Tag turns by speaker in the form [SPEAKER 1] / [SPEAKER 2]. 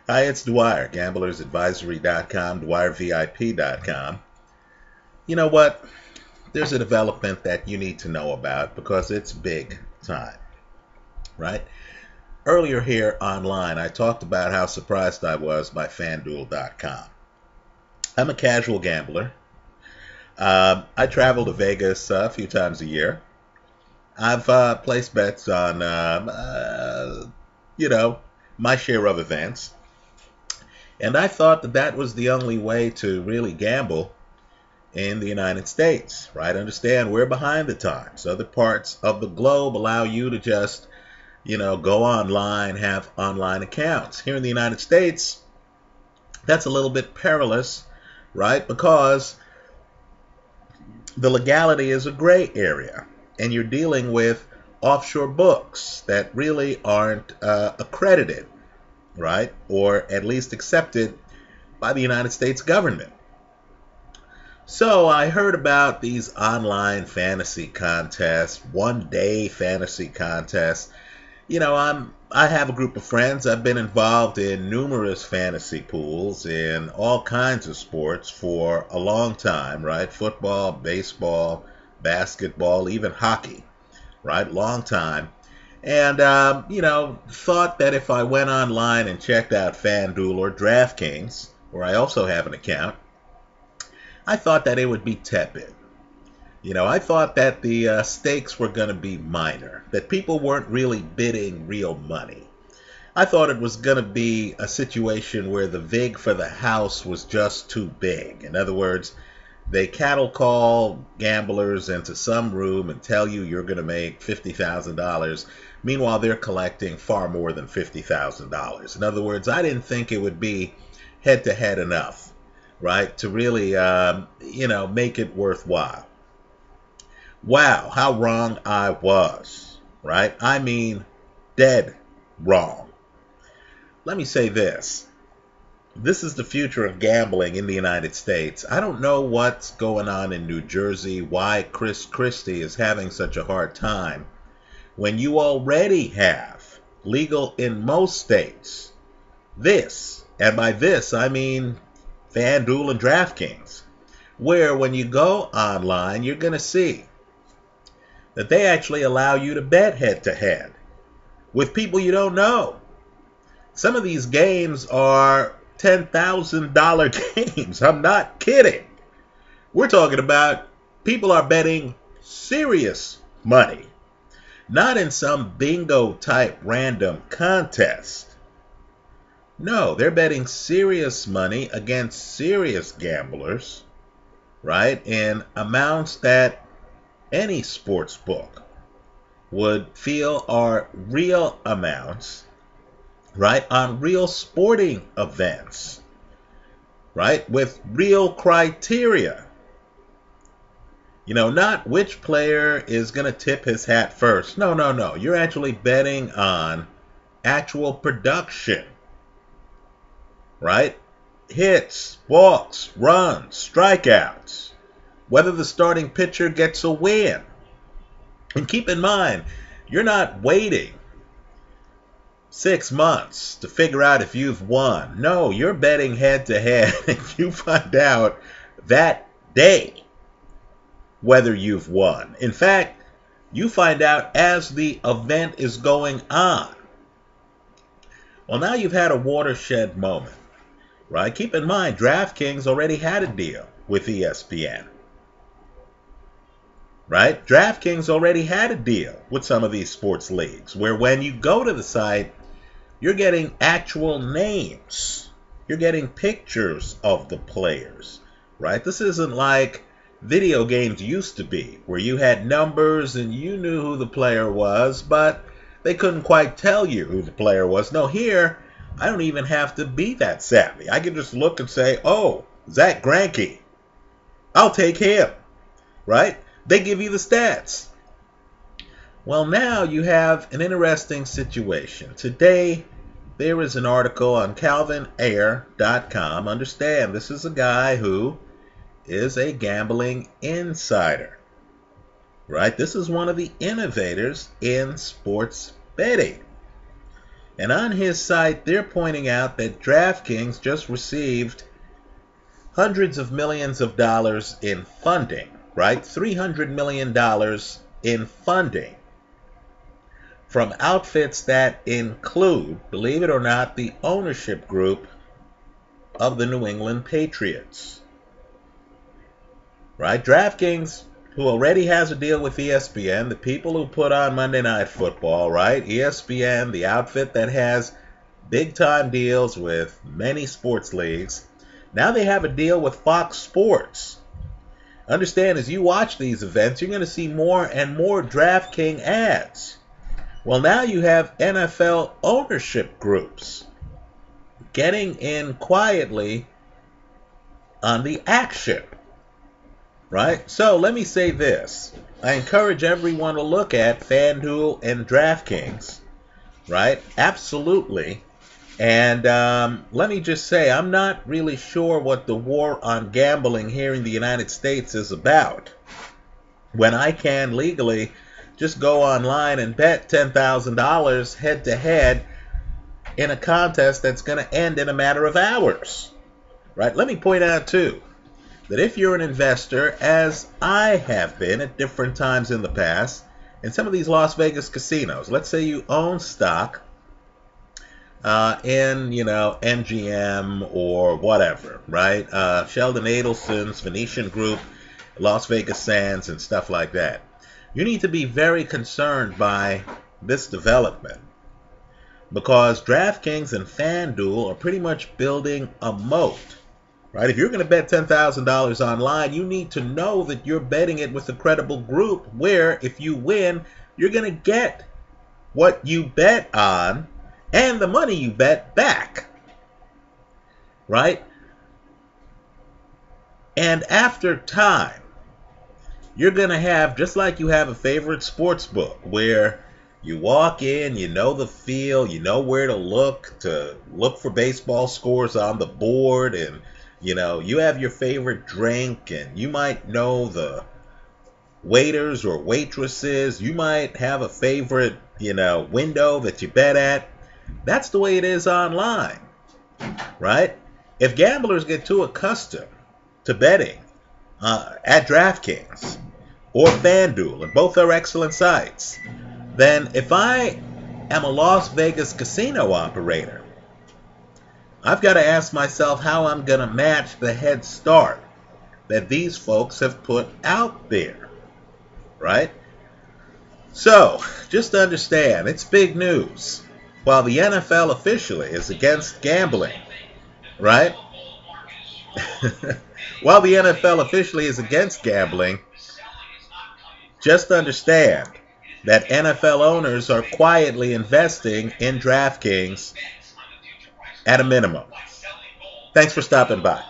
[SPEAKER 1] Hi, it's Dwyer, gamblersadvisory.com, dwyervip.com. You know what? There's a development that you need to know about because it's big time, right? Earlier here online, I talked about how surprised I was by FanDuel.com. I'm a casual gambler. I travel to Vegas a few times a year. I've placed bets on, you know, my share of events. And I thought that that was the only way to really gamble in the United States, right? Understand we're behind the times. Other parts of the globe allow you to just, go online, have online accounts. Here in the United States, that's a little bit perilous, right? Because the legality is a gray area, and you're dealing with offshore books that really aren't accredited, right? Or at least accepted by the United States government. So I heard about these online fantasy contests, one-day fantasy contests. I have a group of friends. I've been involved in numerous fantasy pools in all kinds of sports for a long time, right? Football, baseball, basketball, even hockey, right? Long time. And, thought that if I went online and checked out FanDuel or DraftKings, where I also have an account, I thought that it would be tepid. I thought that the stakes were going to be minor, that people weren't really bidding real money. I thought it was going to be a situation where the vig for the house was just too big. In other words, they cattle call gamblers into some room and tell you you're going to make $50,000. Meanwhile, they're collecting far more than $50,000. In other words, I didn't think it would be head-to-head enough, right, to really, make it worthwhile. Wow, how wrong I was, right? I mean, dead wrong. Let me say this. This is the future of gambling in the United States. I don't know what's going on in New Jersey, why Chris Christie is having such a hard time when you already have legal in most states this, and by this I mean FanDuel and DraftKings, where when you go online, you're going to see that they actually allow you to bet head-to-head with people you don't know. Some of these games are $10,000 games. I'm not kidding. We're talking about people are betting serious money, not in some bingo-type random contest. No, they're betting serious money against serious gamblers, right, in amounts that any sports book would feel are real amounts, right, on real sporting events, right, with real criteria. Not which player is going to tip his hat first. No, no, no. You're actually betting on actual production, right? Hits, walks, runs, strikeouts, whether the starting pitcher gets a win. And keep in mind, you're not waiting 6 months to figure out if you've won. No, you're betting head to head, and you find out that day whether you've won. In fact, you find out as the event is going on. Well, now you've had a watershed moment, right? Keep in mind, DraftKings already had a deal with ESPN. Right? DraftKings already had a deal with some of these sports leagues where when you go to the site, you're getting actual names. You're getting pictures of the players, right? This isn't like video games used to be where you had numbers and you knew who the player was, but they couldn't quite tell you who the player was. No, here, I don't even have to be that savvy. I can just look and say, oh, Zach Greinke. I'll take him, right? They give you the stats. Well, now you have an interesting situation. Today, there is an article on calvinair.com. Understand, this is a guy who is a gambling insider, right? This is one of the innovators in sports betting. And on his site, they're pointing out that DraftKings just received hundreds of millions of dollars in funding, right? $300 million in funding from outfits that include, believe it or not, the ownership group of the New England Patriots, right? DraftKings, who already has a deal with ESPN, the people who put on Monday Night Football, right? ESPN, the outfit that has big-time deals with many sports leagues. Now they have a deal with Fox Sports. Understand, as you watch these events, you're going to see more and more DraftKings ads. Well, now you have NFL ownership groups getting in quietly on the action, right? So let me say this. I encourage everyone to look at FanDuel and DraftKings, right? Absolutely. And let me just say, I'm not really sure what the war on gambling here in the United States is about, when I can legally just go online and bet $10,000 head-to-head in a contest that's going to end in a matter of hours, right? Let me point out, too, that if you're an investor, as I have been at different times in the past, in some of these Las Vegas casinos, let's say you own stock in, MGM or whatever, right? Sheldon Adelson's Venetian Group, Las Vegas Sands, and stuff like that. You need to be very concerned by this development, because DraftKings and FanDuel are pretty much building a moat, right? If you're going to bet $10,000 online, you need to know that you're betting it with a credible group where, if you win, you're going to get what you bet on and the money you bet back, right? And after time, you're going to have, just like you have a favorite sports book, where you walk in, you know the feel, you know where to look for baseball scores on the board, and, you have your favorite drink, and you might know the waiters or waitresses. You might have a favorite, window that you bet at. That's the way it is online, right? If gamblers get too accustomed to betting at DraftKings or FanDuel, and both are excellent sites, then if I am a Las Vegas casino operator, I've got to ask myself how I'm going to match the head start that these folks have put out there, right? So, just understand, it's big news. While the NFL officially is against gambling, right? While the NFL officially is against gambling, just understand that NFL owners are quietly investing in DraftKings at a minimum. Thanks for stopping by.